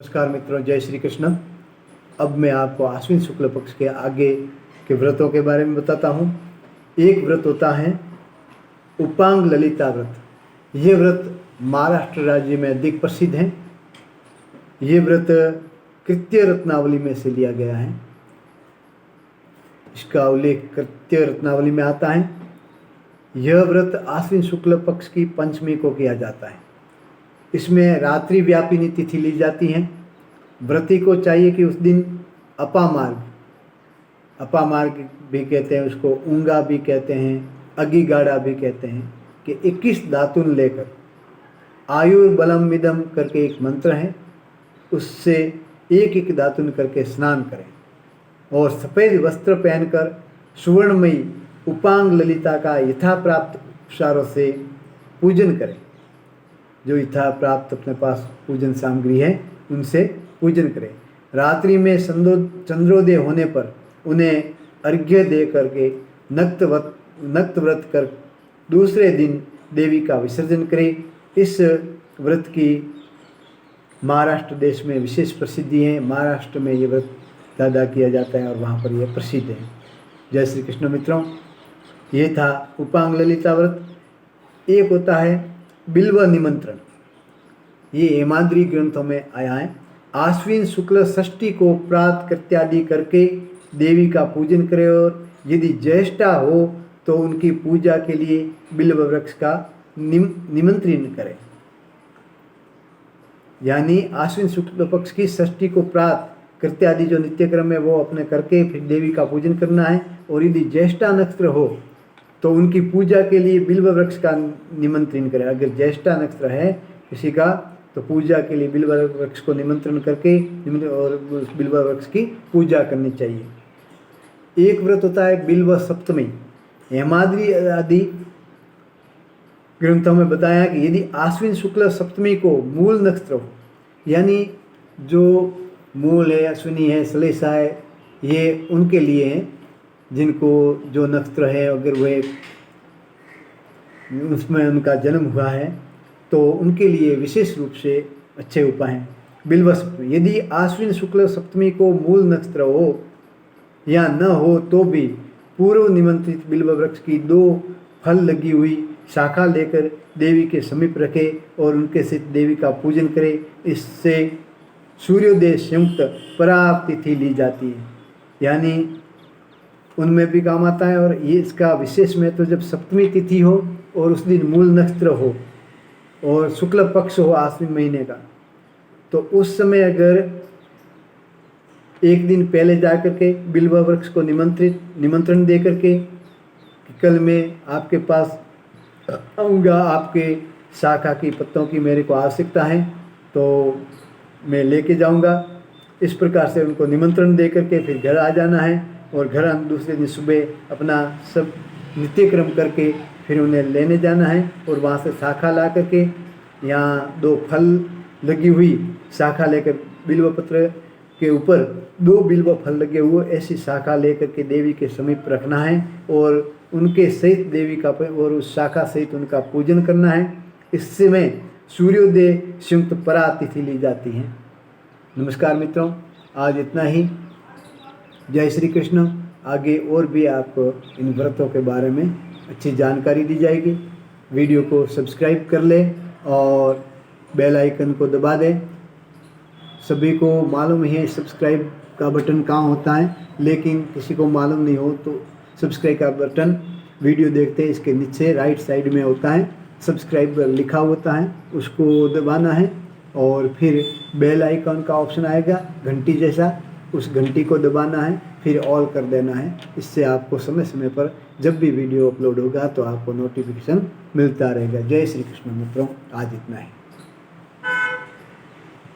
नमस्कार मित्रों, जय श्री कृष्ण। अब मैं आपको आश्विन शुक्ल पक्ष के आगे के व्रतों के बारे में बताता हूँ। एक व्रत होता है उपांग ललिता व्रत। ये व्रत महाराष्ट्र राज्य में अधिक प्रसिद्ध है। ये व्रत कृत्य रत्नावली में से लिया गया है। इसका उल्लेख कृत्य रत्नावली में आता है। यह व्रत आश्विन शुक्ल पक्ष की पंचमी को किया जाता है। इसमें रात्रि व्यापिनी तिथि ली जाती है। व्रती को चाहिए कि उस दिन अपामार्ग भी कहते हैं, उसको ऊंगा भी कहते हैं, अगिगाड़ा भी कहते हैं, कि 21 दातुन लेकर आयुर्बलम मिदम करके एक मंत्र है, उससे एक एक दातुन करके स्नान करें और सफ़ेद वस्त्र पहनकर सुवर्णमयी उपांग ललिता का यथा प्राप्त उपचारों से पूजन करें। जो यथा प्राप्त अपने पास पूजन सामग्री है उनसे पूजन करें। रात्रि में चंद्रोदय होने पर उन्हें अर्घ्य दे करके नक्त व्रत कर दूसरे दिन देवी का विसर्जन करें। इस व्रत की महाराष्ट्र देश में विशेष प्रसिद्धि है। महाराष्ट्र में ये व्रत ज़्यादा किया जाता है और वहाँ पर यह प्रसिद्ध है। जय श्री कृष्ण मित्रों, ये था उपांग ललिता व्रत। एक होता है बिल्व निमंत्रण। ये हेमाद्री ग्रंथों में आया है। आश्विन शुक्ल षष्ठी को प्रात कृत्यादि करके देवी का पूजन करें और यदि ज्येष्ठा हो तो उनकी पूजा के लिए बिल्व वृक्ष का निमंत्रण करें। यानी आश्विन शुक्ल पक्ष की षष्ठी को प्रात कृत्यादि जो नित्यक्रम है वो अपने करके फिर देवी का पूजन करना है। और यदि ज्येष्ठा नक्षत्र हो तो उनकी पूजा के लिए बिल्व वृक्ष का निमंत्रण करें। अगर ज्येष्ठा नक्षत्र है किसी का तो पूजा के लिए बिल्व वृक्ष को निमंत्रण करके और उस बिल्व वृक्ष की पूजा करनी चाहिए। एक व्रत होता है बिल्व सप्तमी। हेमाद्री आदि ग्रंथों में बताया कि यदि आश्विन शुक्ल सप्तमी को मूल नक्षत्र हो, यानी जो मूल है, अश्विनी है, श्लेषा है, ये उनके लिए हैं जिनको जो नक्षत्र है अगर वह उसमें उनका जन्म हुआ है तो उनके लिए विशेष रूप से अच्छे उपाय हैं। बिल्व सप्तमी, यदि आश्विन शुक्ल सप्तमी को मूल नक्षत्र हो या न हो तो भी पूर्व निमंत्रित बिल्व वृक्ष की 2 फल लगी हुई शाखा लेकर देवी के समीप रखें और उनके सहित देवी का पूजन करें। इससे सूर्योदय संयुक्त पराग तिथि ली जाती है, यानी उनमें भी काम आता है। और ये इसका विशेष महत्व जब सप्तमी तिथि हो और उस दिन मूल नक्षत्र हो और शुक्ल पक्ष हो आश्विन महीने का, तो उस समय अगर एक दिन पहले जा करके बिल्व वृक्ष को निमंत्रण दे करके कि कल मैं आपके पास आऊँगा, आपके शाखा की पत्तों की मेरे को आवश्यकता है तो मैं लेके जाऊँगा, इस प्रकार से उनको निमंत्रण दे करके फिर घर आ जाना है और घर दूसरे दिन सुबह अपना सब नित्यक्रम करके फिर उन्हें लेने जाना है और वहाँ से शाखा ला करके यहाँ 2 फल लगी हुई शाखा लेकर बिल्व पत्र के ऊपर 2 बिल्व फल लगे हुए ऐसी शाखा लेकर के देवी के समीप रखना है और उनके सहित देवी का और उस शाखा सहित उनका पूजन करना है। इस समय सूर्योदय संयुक्त परा तिथि ली जाती है। नमस्कार मित्रों, आज इतना ही। जय श्री कृष्ण। आगे और भी आपको इन व्रतों के बारे में अच्छी जानकारी दी जाएगी। वीडियो को सब्सक्राइब कर लें और बेल आइकन को दबा दें। सभी को मालूम है सब्सक्राइब का बटन कहाँ होता है, लेकिन किसी को मालूम नहीं हो तो सब्सक्राइब का बटन वीडियो देखते हैं इसके नीचे राइट साइड में होता है, सब्सक्राइब लिखा होता है, उसको दबाना है और फिर बेल आइकन का ऑप्शन आएगा घंटी जैसा, उस घंटी को दबाना है, फिर ऑल कर देना है। इससे आपको समय समय पर जब भी वीडियो अपलोड होगा तो आपको नोटिफिकेशन मिलता रहेगा। जय श्री कृष्ण मित्रों, आज इतना है।